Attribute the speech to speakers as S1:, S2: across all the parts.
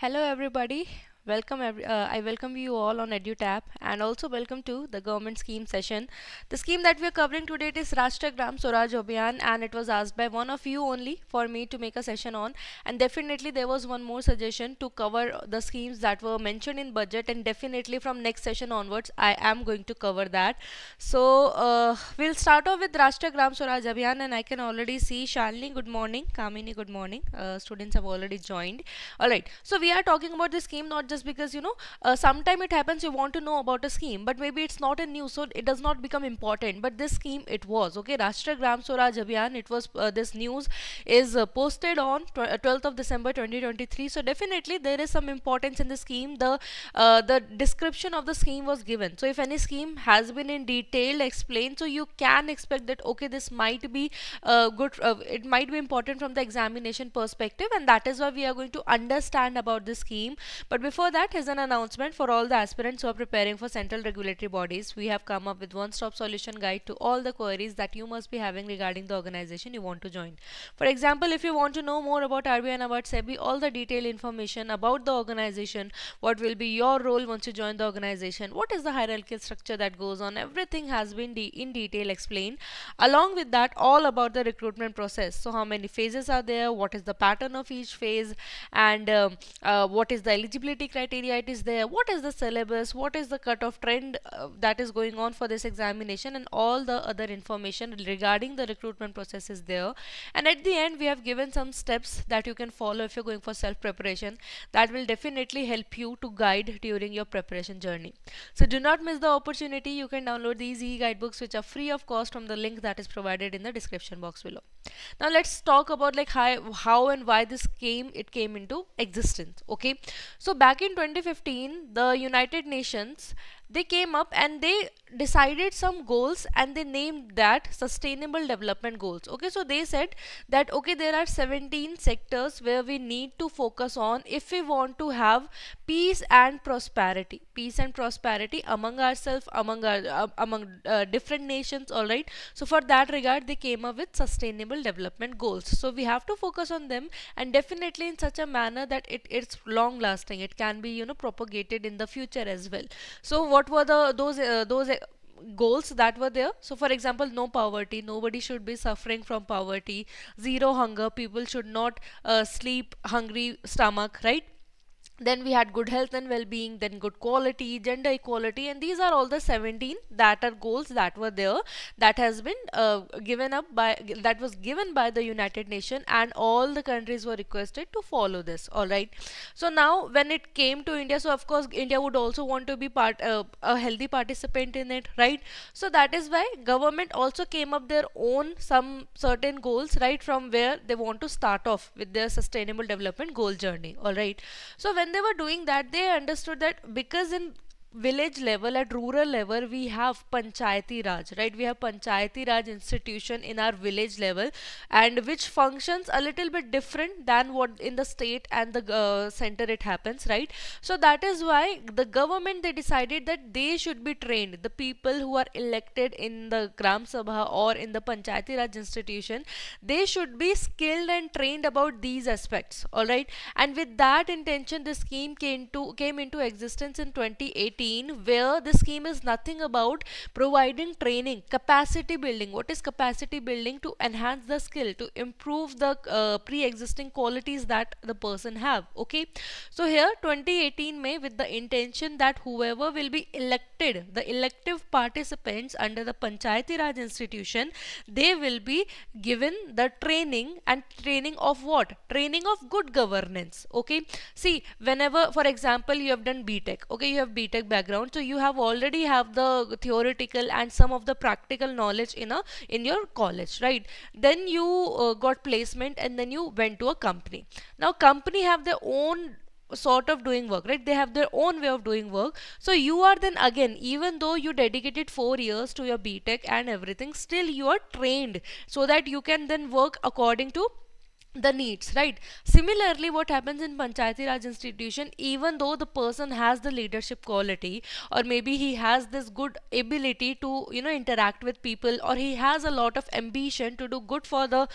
S1: Hello everybody. I welcome you all on EduTap and also welcome to the government scheme session. The scheme that we are covering today is Rashtriya Swaraj Abhiyan, and it was asked by one of you only for me to make a session on, and definitely there was one more suggestion to cover the schemes that were mentioned in budget, and definitely from next session onwards I am going to cover that. We'll start off with Rashtriya Swaraj Abhiyan, and I can already see Shalini, good morning, Kamini, good morning. Students have already joined. All right, so we are talking about this scheme not just because sometime it happens you want to know about a scheme, but maybe it's not a news, so it does not become important. But this scheme, it was okay. Rashtriya Gram Swaraj Abhiyan, it was this news is posted on 12th of December 2023. So definitely there is some importance in the scheme. The description of the scheme was given. So if any scheme has been in detail explained, so you can expect that okay, this might be good. It might be important from the examination perspective, and that is why we are going to understand about this scheme. But before that, here's an announcement for all the aspirants who are preparing for central regulatory bodies. We have come up with one-stop solution guide to all the queries that you must be having regarding the organization you want to join. For example, if you want to know more about RBI and NABARD SEBI, all the detailed information about the organization, what will be your role once you join the organization, what is the hierarchical structure that goes on, everything has been in detail explained. Along with that, all about the recruitment process. So how many phases are there, what is the pattern of each phase, and what is the eligibility criteria it is there, what is the syllabus, what is the cutoff trend that is going on for this examination, and all the other information regarding the recruitment process is there. And at the end, we have given some steps that you can follow if you're going for self preparation, that will definitely help you to guide during your preparation journey. So do not miss the opportunity. You can download these e-guidebooks which are free of cost from the link that is provided in the description box below. Now let's talk about like how and why this came into existence. Okay, so back in 2015, the United Nations, they came up and they decided some goals, and they named that sustainable development goals. Okay, so they said that okay, there are 17 sectors where we need to focus on if we want to have peace and prosperity among ourselves, among different nations. All right, so for that regard, they came up with sustainable development goals. So we have to focus on them, and definitely in such a manner that it's long lasting, it can be propagated in the future as well. So what were those goals that were there? So for example, no poverty, nobody should be suffering from poverty. Zero hunger, people should not sleep hungry stomach, right? Then we had good health and well-being, then good quality, gender equality, and these are all the 17 that are goals that were there, that has been that was given by the United Nations, and all the countries were requested to follow this. All right, so now when it came to India, so of course India would also want to be a healthy participant in it, right? So that is why government also came up their own some certain goals, right, from where they want to start off with their sustainable development goal journey. All right, so when they were doing that, they understood that because in village level, at rural level, we have panchayati raj, right? We have panchayati raj institution in our village level, and which functions a little bit different than what in the state and the center it happens, right? So that is why the government, they decided that they should be trained, the people who are elected in the gram sabha or in the panchayati raj institution, they should be skilled and trained about these aspects. All right, and with that intention, the scheme came into existence in 2018, where the scheme is nothing about providing training, capacity building. What is capacity building? To enhance the skill, to improve the pre-existing qualities that the person have. Okay, so here 2018 May, with the intention that whoever will be elected, the elective participants under the Panchayati Raj institution, they will be given the training, and training of what? Training of good governance. Okay, see, whenever, for example, you have done B.Tech, okay, you have B.Tech background, so you have already have the theoretical and some of the practical knowledge in your college, right? Then you got placement, and then you went to a company. Now company have their own sort of doing work, right? They have their own way of doing work. So you are then again, even though you dedicated 4 years to your B.Tech and everything, still you are trained so that you can then work according to the needs, right? Similarly, what happens in Panchayati Raj institution, even though the person has the leadership quality, or maybe he has this good ability to interact with people, or he has a lot of ambition to do good for the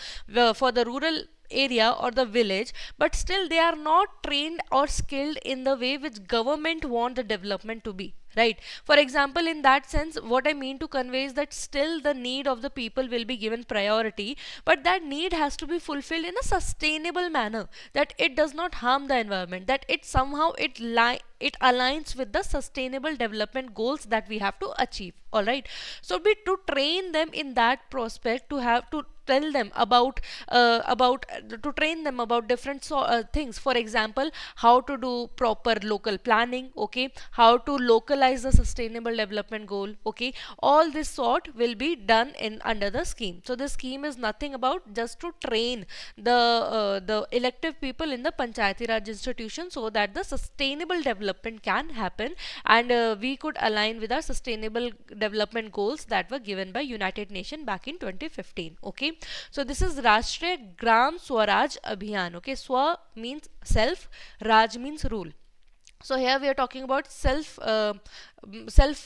S1: rural area or the village, but still they are not trained or skilled in the way which government want the development to be, right? For example, in that sense, what I mean to convey is that still the need of the people will be given priority, but that need has to be fulfilled in a sustainable manner, that it does not harm the environment, that it somehow it aligns with the sustainable development goals that we have to achieve. All right, so be to train them in that prospect, to have to tell them about to train them about different things. For example, how to do proper local planning, okay, how to localize the sustainable development goal, okay, all this sort will be done in under the scheme. So this scheme is nothing about just to train the elective people in the Panchayati Raj institution, so that the sustainable development can happen, and we could align with our sustainable development goals that were given by United Nations back in 2015. Okay, so this is Rashtriya Gram Swaraj Abhiyan. Okay, Swa means self, Raj means rule. So here we are talking about self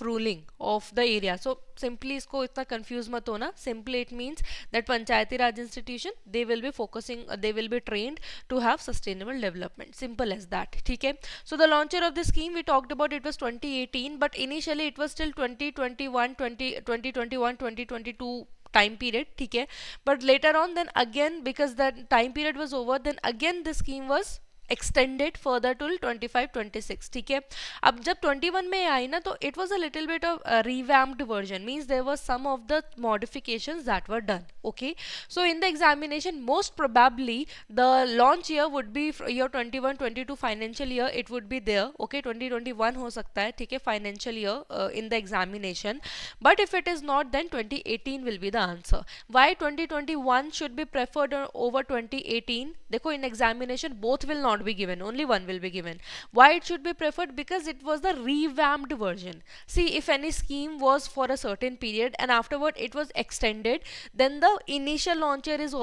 S1: ruling of the area. So simply इसको इतना confuse मत होना. Simply it means that Panchayati Raj institution, they will be focusing, they will be trained to have sustainable development. Simple as that. ठीक है. So the launcher of the scheme we talked about, it was 2018, but initially it was till 2022 time period, ठीक है. But later on, then again, because the time period was over, then again the scheme was extended further till 25-26. ठीक है. अब जब 21 में आई ना, तो it was a little bit of a revamped version, means there were some of the modifications that were done. Okay, so in the examination, most probably the launch year would be year 21-22 financial year, it would be there. Okay, 2021 हो सकता है, ठीक है, financial year in the examination, but if it is not, then 2018 will be the answer. Why 2021 should be preferred over 2018? देखो, in examination both will not be given, only one will be given. Why it should be preferred? Because it was the revamped version. See, if any scheme was for a certain period and afterward it was extended, then the initial launcher is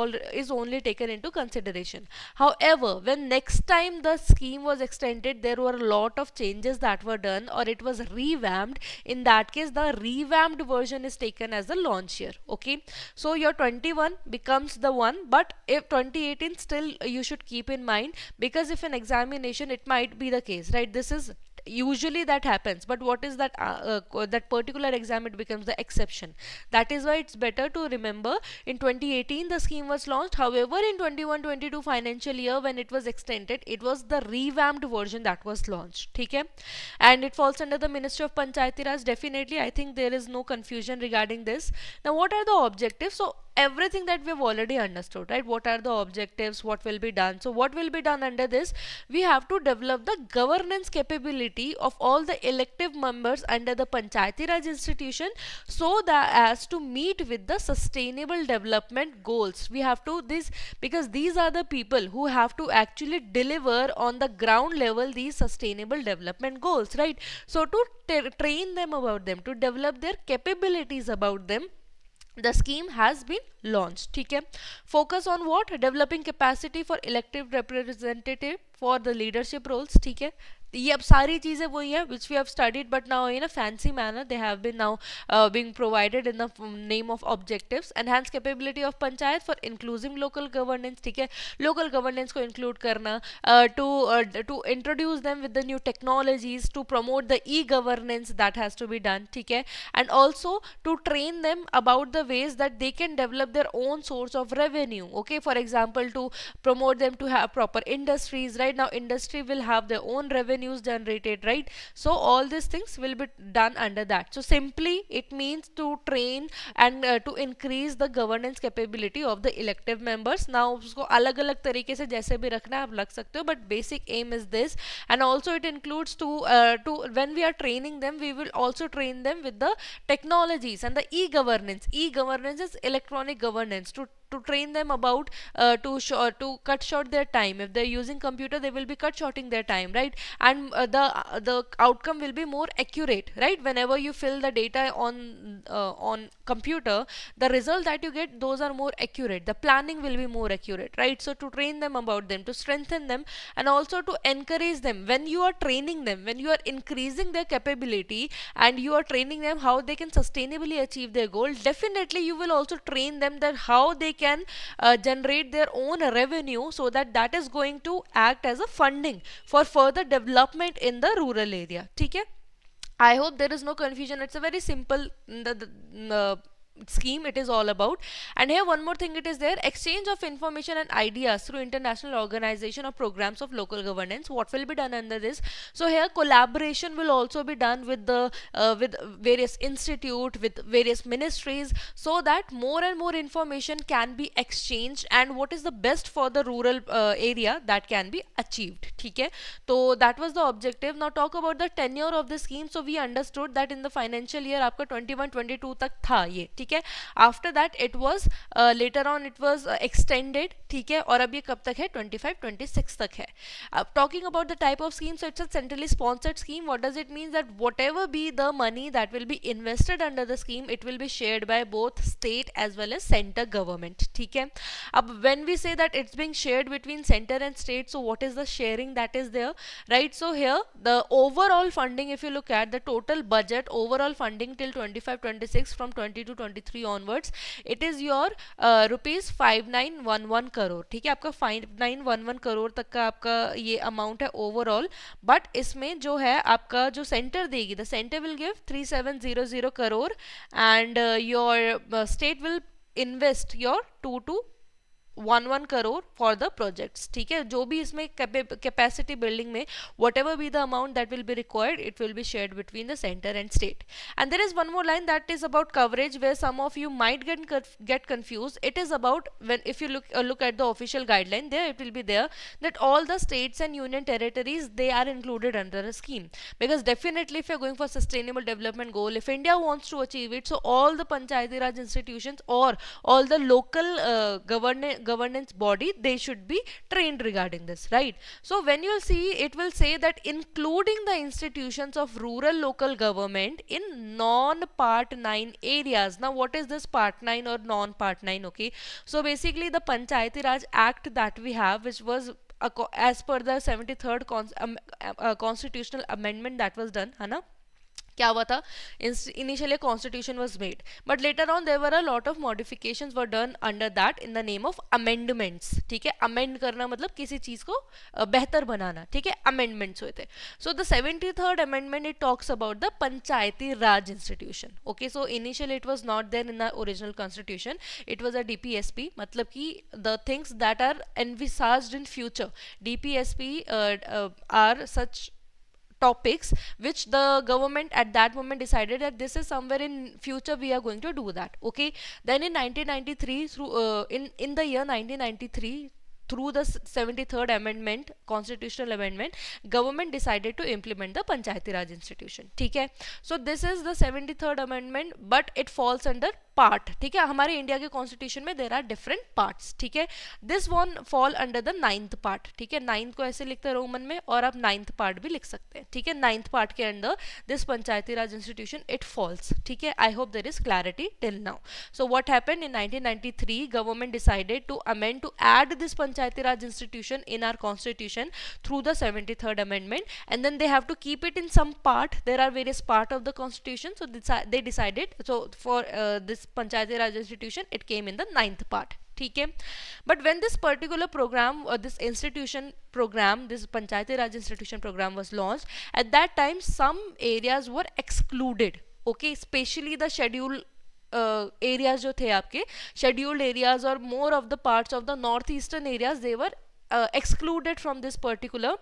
S1: only taken into consideration. However, when next time the scheme was extended, there were a lot of changes that were done, or it was revamped. In that case, the revamped version is taken as the launch year. Okay, so your 21 becomes the one, but if 2018, still you should keep in mind, because if an examination, it might be the case, right? This is usually that happens, but what is that that particular exam, it becomes the exception. That is why it's better to remember, in 2018 the scheme was launched, however in 21-22 financial year, when it was extended, it was the revamped version that was launched. Okay, and it falls under the Ministry of Panchayati Raj. Definitely, I think there is no confusion regarding this. Now, what are the objectives? So everything that we've already understood, right? What are the objectives, what will be done? So what will be done under this? We have to develop the governance capability of all the elective members under the Panchayati Raj institution, so that as to meet with the sustainable development goals. We have to this, because these are the people who have to actually deliver on the ground level these sustainable development goals, right? So to train them about them, to develop their capabilities about them, the scheme has been launched. ठीक है. Focus on what? Developing capacity for elected representative for the leadership roles. ठीक है. ये अब सारी चीज़ें वही है which we have studied, but now in a fancy manner they have been now being provided in the name of objectives. Enhance capability of panchayat for inclusive local governance. ठीक है. Local governance को include करना, to introduce them with the new technologies, to promote the e-governance that has to be done. ठीक है. And also to train them about the ways that they can develop their own source of revenue. Okay, for example, to promote them to have proper industries. Right now, industry will have their own revenues generated, right? So all these things will be done under that. So simply it means to train and to increase the governance capability of the elective members. Now उसको अलग अलग तरीके से जैसे भी रखना है आप रख सकते हो, but basic aim is this. And also it includes to when we are training them, we will also train them with the technologies and the e-governance. E-governance is electronic governance, to train them about to cut short their time. If they're using computer, they will be cut shorting their time, right? And the outcome will be more accurate, right? Whenever you fill the data on computer, the result that you get, those are more accurate. The planning will be more accurate, right? So to train them about them, to strengthen them, and also to encourage them. When you are training them, when you are increasing their capability and you are training them how they can sustainably achieve their goal, definitely you will also train them that how they can generate their own revenue, so that is going to act as a funding for further development in the rural area. ठीक है? I hope there is no confusion. It's a very simple scheme it is all about. And here one more thing it is there: exchange of information and ideas through international organization or programs of local governance. What will be done under this? So here collaboration will also be done with the with various institute, with various ministries, so that more and more information can be exchanged, and what is the best for the rural area, that can be achieved. ठीक है? So that was the objective. Now talk about the tenure of the scheme. So we understood that in the financial year आपका 21-22 तक था ये, ठीक है? After that it was later on it was extended, ठीक है? और अब ये कब तक है? 25-26 तक है. Talking about the type of scheme, so it's a centrally sponsored scheme. What does it mean? That whatever be the money that will be invested under the scheme, it will be shared by both state as well as center government. ठीक है? अब when we say that it's being shared between center and state, so what is the sharing that is there, right? So here the overall funding, if you look at the total budget, overall funding till 25-26, from 22-23 onwards, it is your rupees 5911 crore. ठीक है? आपका 5911 करोड़ तक का आपका ये amount है overall. But इसमें जो है आपका जो सेंटर देगी, the centre will give 3700 crore, and your state will invest your 2-1 crore for the projects. ठीक है? जो भी इसमें कैपेसिटी बिल्डिंग में whatever be the amount that will be required, it will be shared between the center and state. And there is one more line that is about coverage, where some of you might get confused. It is about, when if you look at the official guideline, there it will be there that all the states and union territories, they are included under a scheme, because definitely if you are going for sustainable development goal, if India wants to achieve it, so all the Panchayati Raj institutions or all the local governance body, they should be trained regarding this, right? So when you'll see, it will say that including the institutions of rural local government in non-part 9 areas. Now what is this part 9 or non-part 9? Okay, so basically the Panchayati Raj Act that we have, which was as per the 73rd constitutional amendment that was done, है ना? क्या हुआ था? Initially a constitution was made, but later on there were a lot of modifications were done under that in the name of amendments. ठीक है? amend करना मतलब किसी चीज को बेहतर बनाना. ठीक है? amendments हुए थे. So the 73rd amendment, it talks about the Panchayati Raj institution. Okay, so initially it was not there in the original constitution. It was a DPSP, मतलब कि the things that are envisaged in future, DPSP are such topics which the government at that moment decided that this is somewhere in future we are going to do that. Okay, then in 1993, through in the year 1993, through the 73rd amendment, constitutional amendment, government decided to implement the Panchayati Raj institution. ठीक है? So this is the 73rd amendment, but it falls under part. ठीक है? हमारे India के constitution में there are different parts. ठीक है? This one fall under the 9th part. ठीक है? 9th को ऐसे लिखते हैं रोमन में, और आप 9th part भी लिख सकते हैं. ठीक है? 9th part के अंदर this Panchayati Raj institution, it falls. ठीक है? I hope there is clarity till now. So what happened in 1993? Government decided to amend, to add this Panchayati Raj institution in our constitution through the 73rd amendment, and then they have to keep it in some part. There are various part of the constitution, so they decided, so for this Panchayati Raj institution, it came in the 9th part. ठीक है? But when this particular program or this institution program, this Panchayati Raj institution program was launched, at that time some areas were excluded. Okay, especially the scheduled areas जो थे आपके scheduled areas, or more of the parts of the northeastern areas, they were excluded from this particular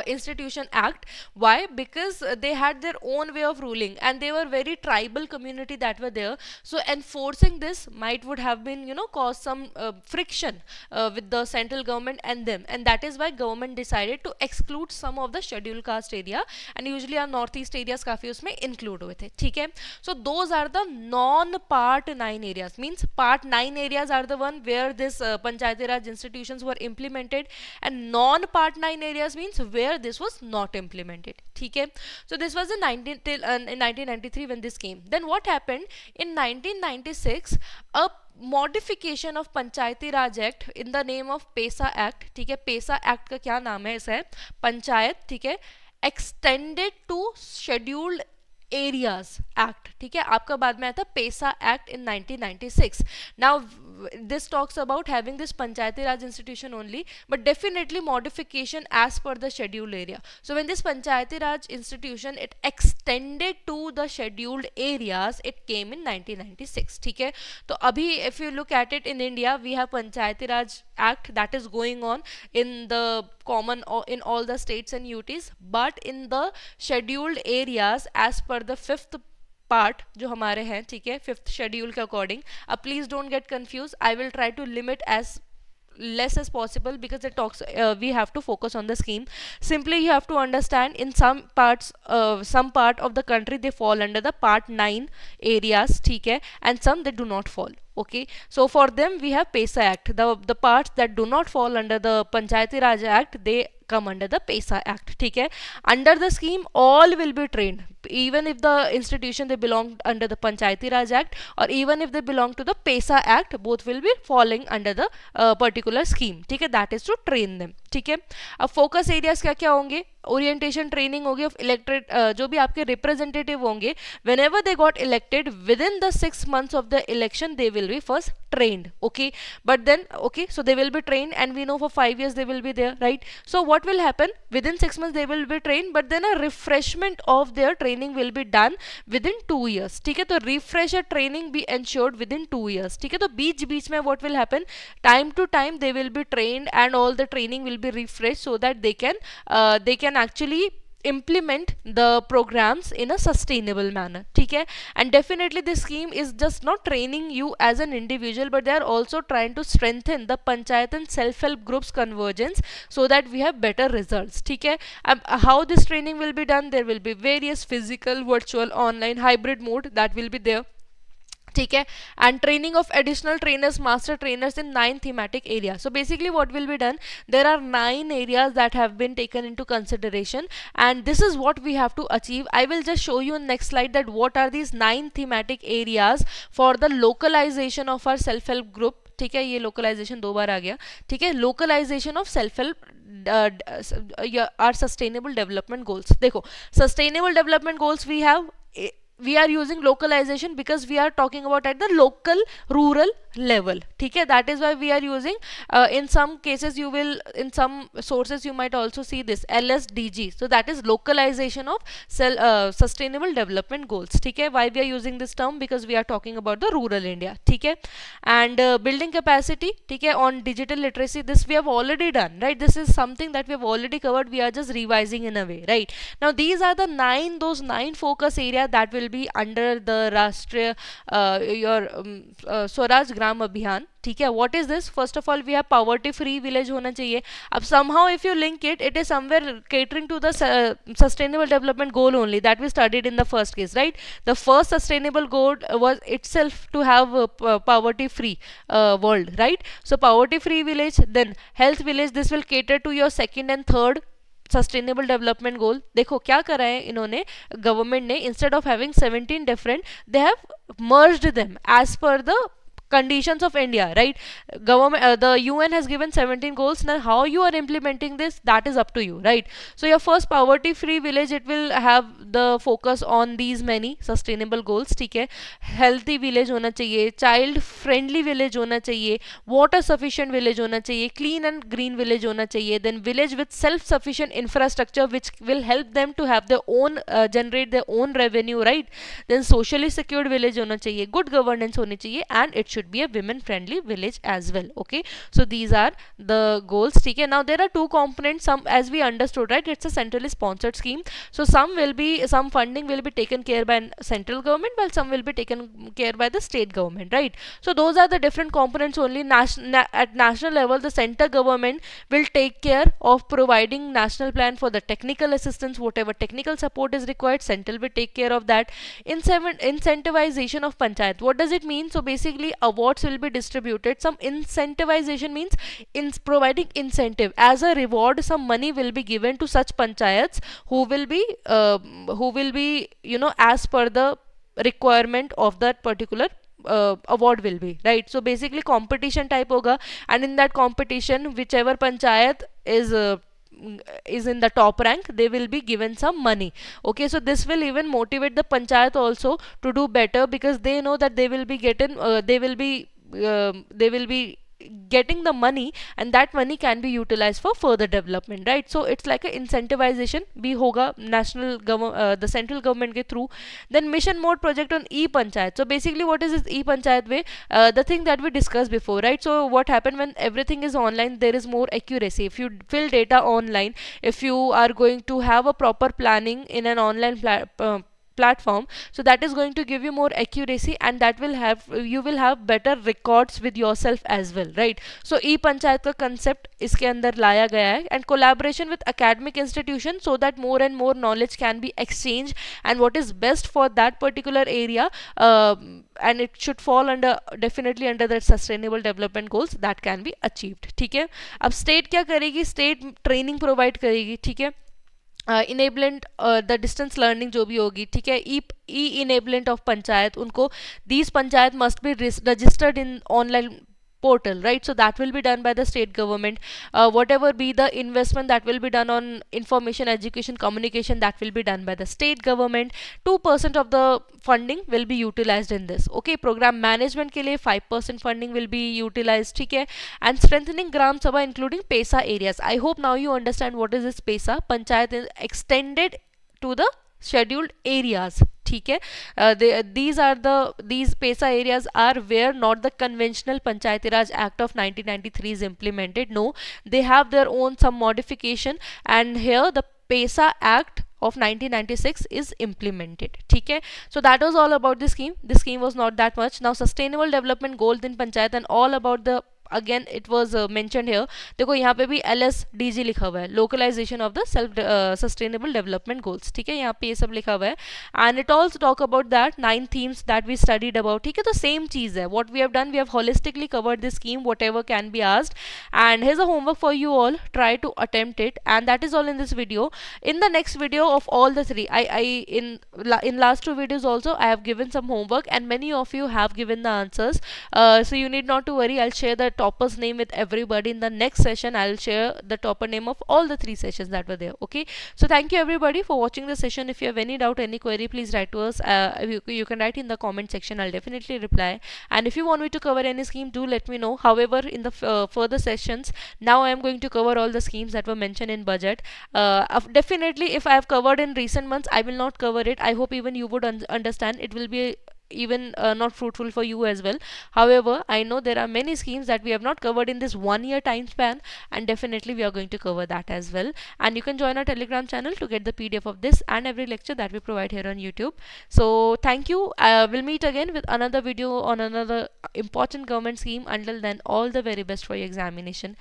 S1: institution act. Why? Because they had their own way of ruling, and they were very tribal community that were there, so enforcing this might would have been, you know, cause some friction with the central government and them, and that is why government decided to exclude some of the scheduled caste area, and usually our northeast areas काफी उसमें include हुए थे. ठीक है? So those are the non part 9 areas, means part 9 areas are the one where this Panchayati Raj institutions were implemented, and non part 9 areas means where this was not implemented. ठीक है? So this was in 1993 when this came. Then what happened in 1996? A modification of Panchayati Raj Act in the name of PESA Act. ठीक है? PESA Act का क्या नाम है? ऐसा है पंचायत, ठीक है, extended to scheduled areas act. ठीक है? आपका बाद में आया था PESA Act in 1996. Now this talks about having this Panchayati Raj institution only, but definitely modification as per the scheduled area. So when this Panchayati Raj institution it extended to the scheduled areas, it came in 1996. ठीक है, तो अभी if you look at it in India, we have Panchayati Raj Act that is going on in the common or in all the states and UTs, but in the scheduled areas as per the fifth part जो हमारे हैं, ठीक है, fifth schedule के according. अब please don't get confuse, I will try to limit as less as possible because it talks we have to focus on the scheme. Simply you have to understand in some parts some part of the country they fall under the part 9 areas, theek hai, and some they do not fall. Okay, so for them we have PESA Act. The parts that do not fall under the Panchayati Raj Act, they come under the PESA Act. ठीक है, under the scheme all will be trained, even if the institution they belong under the Panchayati Raj Act or even if they belong to the PESA Act, both will be falling under the particular scheme. ठीक है, that is to train them. ठीक है, अब focus areas क्या क्या होंगे? Orientation training होगी of elected जो भी आपके रिप्रेजेंटेटिव होंगे, when ever they got elected with in the 6 months of the election they will be first trained. Okay, but then okay, so they will be trained and we know for 5 years they will be there, right? So what will happen? Within 6 months they will be trained, but then a refreshment of their training will be done within 2 years. ठीक है, तो refresher training be ensured within 2 years. ठीक है, तो बीच बीच में what will happen? Time to time they will be trained and all the training will be refreshed so that they can actually implement the programs in a sustainable manner. ठीक है, and definitely this scheme is just not training you as an individual, but they are also trying to strengthen the panchayat and self-help groups convergence so that we have better results. ठीक है, how this training will be done? There will be various physical, virtual, online, hybrid mode that will be there. ठीक है, and training of additional trainers, master trainers in 9 thematic areas. So basically what will be done, there are 9 areas that have been taken into consideration and this is what we have to achieve. I will just show you in next slide that what are these 9 thematic areas for the localization of our self help group. ठीक है, ये localization 2 बार आ गया. ठीक है, localization of self help our sustainable development goals. देखो, sustainable development goals we are using localization because we are talking about at the local rural level. ठीक है, that is why we are using in some cases you will, in some sources you might also see this LSDG. So that is localization of sustainable development goals. ठीक है, why we are using this term? Because we are talking about the rural India. ठीक है, and building capacity, ठीक है, on digital literacy, this we have already done, right? This is something that we have already covered, we are just revising in a way, right? Now these are the those 9 focus area that will be under the Rashtriya Swaraj Gram Abhiyan. ठीक है, what is this? First of all we have poverty free village होना चाहिए. अब somehow if you link it, it is somewhere catering to the sustainable development goal only that we studied in the first case, right? The first sustainable goal was itself to have poverty free world, right? So poverty free village, then health village, this will cater to your second and third sustainable development goal. देखो क्या करा है इन्होंने, government ने, instead of having 17 different, they have merged them as per the conditions of India, right? Government, the UN has given 17 goals. Now how you are implementing this, that is up to you, right? So your first poverty free village, it will have the focus on these many sustainable goals. ठीक है, healthy village होना चाहिए, child friendly village होना चाहिए, water sufficient village होना चाहिए, clean and green village होना चाहिए, then village with self sufficient infrastructure which will help them to have their own generate their own revenue, right? Then socially secured village होना चाहिए, good governance होनी चाहिए, and it should be a women friendly village as well. Okay, so these are the goals. ठीक है, now there are 2 components, some as we understood, right? It's a centrally sponsored scheme, so some funding will be taken care by central government while some will be taken care by the state government, right? So those are the different components only. At national level the center government will take care of providing national plan for the technical assistance, whatever technical support is required, central will take care of that. Incentivization of panchayat, what does it mean? So basically awards will be distributed. Some incentivization means in providing incentive as a reward, some money will be given to such panchayats who will be you know as per the requirement of that particular award will be, right? So basically competition type hoga, and in that competition whichever panchayat is in the top rank, they will be given some money. Okay, so this will even motivate the panchayat also to do better because they know that they will be they will be getting the money, and that money can be utilized for further development, right? So it's like a incentivization bhi hoga national government, the central government ke through. Then mission mode project on e panchayat. So basically what is this e panchayat way? The thing that we discussed before, right? So what happened when everything is online, there is more accuracy. If you fill data online, if you are going to have a proper planning in an online platform, so that is going to give you more accuracy, and that will have, you will have better records with yourself as well, right? So e panchayat ka concept iske andar laya gaya hai, and collaboration with academic institutions, so that more and more knowledge can be exchanged, and what is best for that particular area, and it should fall under, definitely under the sustainable development goals, that can be achieved. ठीक है, अब state क्या करेगी? State training provide करेगी, ठीक है, इनेबलेंट the distance learning जो भी होगी, ठीक है, ई इनेबलेंट ऑफ पंचायत, उनको these panchayat must be registered in online portal, right? So that will be done by the state government. Whatever be the investment that will be done on information, education, communication, that will be done by the state government. 2% of the funding will be utilized in this. Okay, program management के लिए 5% funding will be utilized, ठीक है, and strengthening gram sabha including pesa areas. I hope now you understand what is this pesa. Panchayat is extended to the scheduled areas, ठीक है. These pesa areas are where not the conventional Panchayati Raj Act of 1993 is implemented. No, they have their own some modification, and here the pesa act of 1996 is implemented, ठीक है. So that was all about the scheme. The scheme was not that much. Now sustainable development goals in panchayat and all about the, again it was mentioned here. देखो यहाँ पे भी LSDG लिखा हुआ है, localisation of the self sustainable development goals, ठीक है, यहाँ पे ये सब लिखा हुआ है. And it also talk about that 9 themes that we studied about, ठीक है. तो सेम चीज है, what we have done, we have holistically covered this scheme, whatever can be asked. And here's a homework for you all, try to attempt it, and that is all in this video. In the next video of all the three, in last two videos also I have given some homework, and many of you have given the answers, so you need not to worry. I'll share the topper's name with everybody. In the next session I'll share the topper name of all the 3 sessions that were there. Okay, so thank you everybody for watching the session. If you have any doubt, any query, please write to us. You can write in the comment section, I'll definitely reply. And if you want me to cover any scheme, do let me know. However, in the further sessions, now I am going to cover all the schemes that were mentioned in budget. Definitely if I have covered in recent months, I will not cover it. I hope even you would understand. It will be even not fruitful for you as well. However, I know there are many schemes that we have not covered in this 1 year time span, and definitely we are going to cover that as well. And you can join our Telegram channel to get the PDF of this and every lecture that we provide here on YouTube. So thank you. We'll meet again with another video on another important government scheme. Until then, all the very best for your examination.